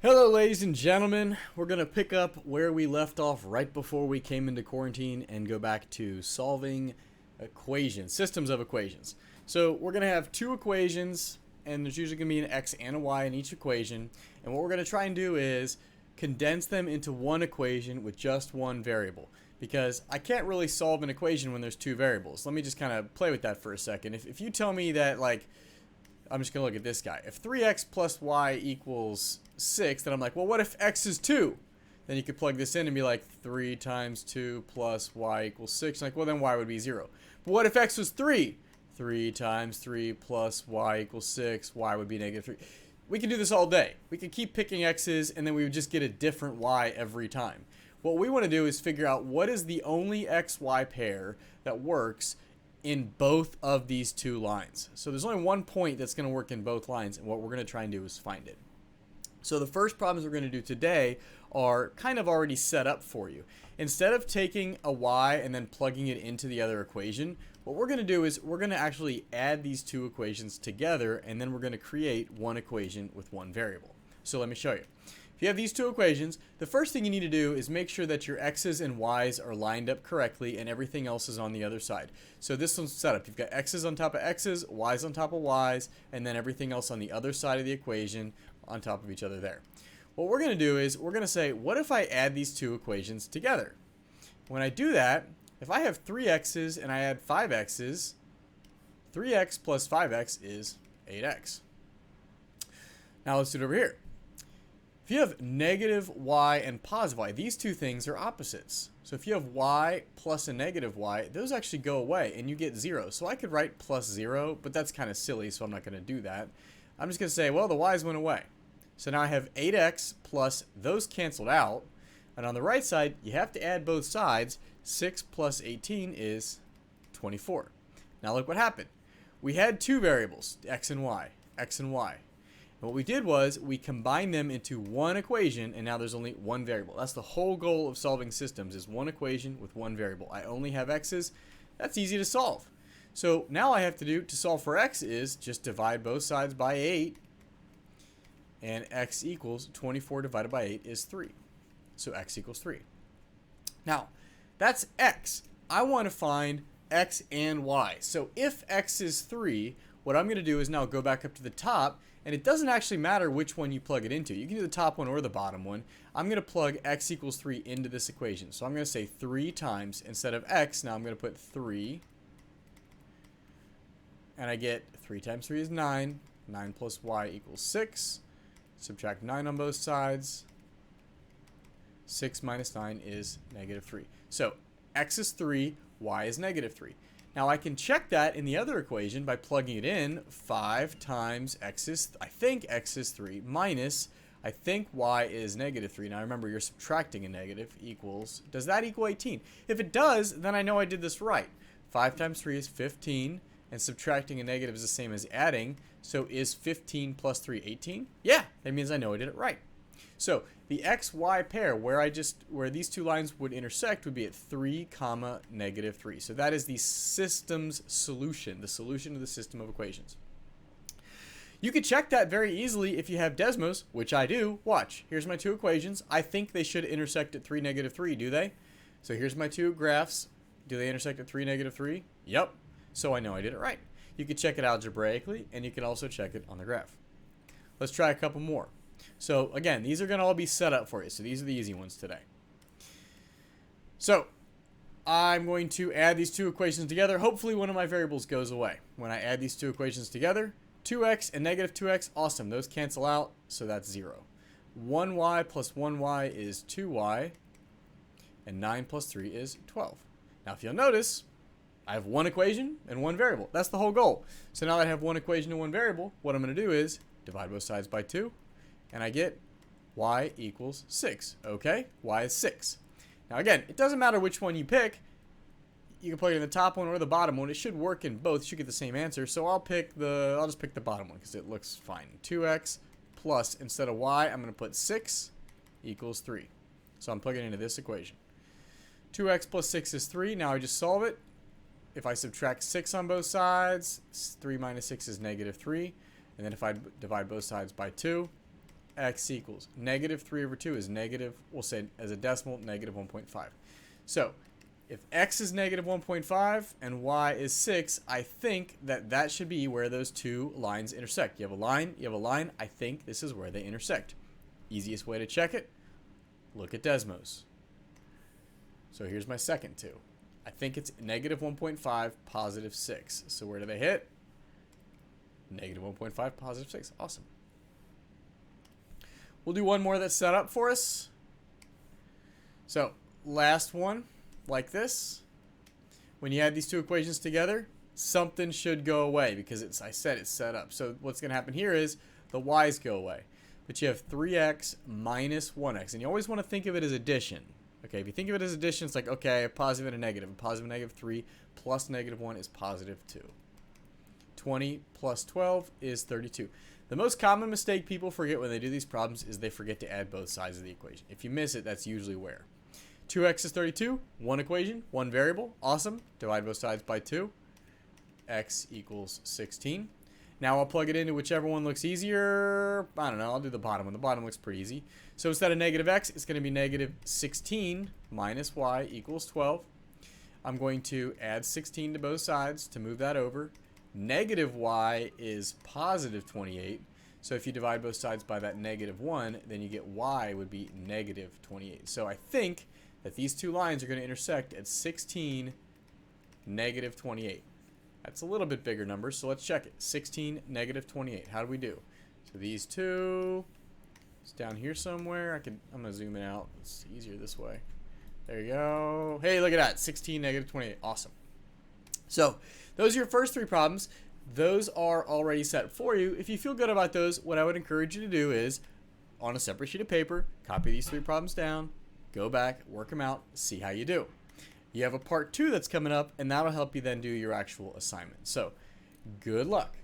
Hello, ladies and gentlemen. We're going to pick up where we left off right before we came into quarantine and go back to solving equations, systems of equations. So we're going to have two equations, and there's usually going to be an x and a y in each equation. And what we're going to try and do is condense them into one equation with just one variable, because I can't really solve an equation when there's two variables. Let me just kind of play with that for a second. If you tell me that, like, I'm just going to look at this guy. If 3x plus y equals 6, then I'm like, well, what if x is 2? Then you could plug this in and be like 3 times 2 plus y equals 6. Like, well, then y would be 0. But what if x was 3? 3 times 3 plus y equals 6. Y would be negative 3. We can do this all day. We could keep picking x's, and then we would just get a different y every time. What we want to do is figure out what is the only x-y pair that works in both of these two lines. So there's only one point that's going to work in both lines, and what we're going to try and do is find it. So the first problems we're going to do today are kind of already set up for you. Instead of taking a y and then plugging it into the other equation, what we're going to do is we're going to actually add these two equations together, and then we're going to create one equation with one variable. So let me show you. If you have these two equations, the first thing you need to do is make sure that your x's and y's are lined up correctly and everything else is on the other side. So this one's set up. You've got x's on top of x's, y's on top of y's, and then everything else on the other side of the equation on top of each other there. What we're going to do is we're going to say, what if I add these two equations together? When I do that, if I have 3 x's and I add 5 x's, 3x plus 5x is 8x. Now let's do it over here. If you have negative y and positive y, these two things are opposites. So if you have y plus a negative y, those actually go away and you get 0. So I could write plus 0, but that's kind of silly, so I'm not going to do that. I'm just going to say, well, the y's went away. So now I have 8x plus those canceled out. And on the right side, you have to add both sides. 6 plus 18 is 24. Now look what happened. We had two variables, x and y, x and y. What we did was we combined them into one equation, and now there's only one variable. That's the whole goal of solving systems, is one equation with one variable. I only have x's. That's easy to solve. So now I have to do to solve for x is just divide both sides by 8, and x equals 24 divided by 8 is 3. So x equals 3. Now, that's x. I want to find x and y. So if x is 3, what I'm going to do is now go back up to the top, and it doesn't actually matter which one you plug it into. You can do the top one or the bottom one. I'm going to plug x equals 3 into this equation. So I'm going to say 3 times, instead of x, now I'm going to put 3. And I get 3 times 3 is 9. 9 plus y equals 6. Subtract 9 on both sides. 6 minus 9 is negative 3. So x is 3, y is negative 3. Now I can check that in the other equation by plugging it in. 5 times x is, I think x is 3, minus, I think y is negative 3. Now remember, you're subtracting a negative, equals, does that equal 18? If it does, then I know I did this right. 5 times 3 is 15, and subtracting a negative is the same as adding. So is 15 plus 3 18? Yeah, that means I know I did it right. So the x-y pair where these two lines would intersect would be at 3, negative 3. So that is the system's solution, the solution to the system of equations. You could check that very easily if you have Desmos, which I do. Watch, here's my two equations. I think they should intersect at 3, negative 3, do they? So here's my two graphs. Do they intersect at 3, negative 3? Yep. So I know I did it right. You could check it algebraically, and you can also check it on the graph. Let's try a couple more. So again, these are going to all be set up for you. So these are the easy ones today. So I'm going to add these two equations together. Hopefully one of my variables goes away. When I add these two equations together, 2x and negative 2x, awesome. Those cancel out, so that's 0. 1y plus 1y is 2y, and 9 plus 3 is 12. Now if you'll notice, I have one equation and one variable. That's the whole goal. So now that I have one equation and one variable, what I'm going to do is divide both sides by 2. And I get y equals 6. Okay, y is 6. Now again, it doesn't matter which one you pick. You can plug it in the top one or the bottom one. It should work in both. You should get the same answer. So I'll just pick the bottom one because it looks fine. 2x plus, instead of y, I'm going to put 6 equals 3. So I'm plugging into this equation. 2x plus 6 is 3. Now I just solve it. If I subtract 6 on both sides, 3 minus 6 is negative 3. And then if I divide both sides by 2, x equals negative 3 over 2 is negative, we'll say as a decimal, negative 1.5. So if x is negative 1.5 and y is 6, I think that that should be where those two lines intersect. You have a line, you have a line. I think this is where they intersect. Easiest way to check it, look at Desmos. So here's my second two. I think it's negative 1.5, positive 6. So where do they hit? Negative 1.5, positive 6. Awesome. We'll do one more that's set up for us. So last one, like this. When you add these two equations together, something should go away because it's, I said it's set up. So what's going to happen here is the y's go away. But you have 3x minus 1x. And you always want to think of it as addition. Okay, if you think of it as addition, it's like, okay, a positive and a negative. A positive and negative 3 plus negative 1 is positive 2. 20 plus 12 is 32. The most common mistake people forget when they do these problems is they forget to add both sides of the equation. If you miss it, that's usually where. 2x is 32, one equation, one variable. Awesome. Divide both sides by 2. X equals 16. Now I'll plug it into whichever one looks easier. I don't know. I'll do the bottom one. The bottom looks pretty easy. So instead of negative x, it's going to be negative 16 minus y equals 12. I'm going to add 16 to both sides to move that over. Negative y is positive 28. So if you divide both sides by that negative 1, then you get y would be negative 28. So I think that these two lines are going to intersect at 16, negative 28. That's a little bit bigger number, so let's check it. 16, negative 28. How do we do? So these two, it's down here somewhere. I'm going to zoom it out. It's easier this way. There you go. Hey, look at that. 16, negative 28. Awesome. So those are your first three problems. Those are already set for you. If you feel good about those, what I would encourage you to do is, on a separate sheet of paper, copy these three problems down, go back, work them out, see how you do. You have a part 2 that's coming up, and that'll help you then do your actual assignment. So, good luck.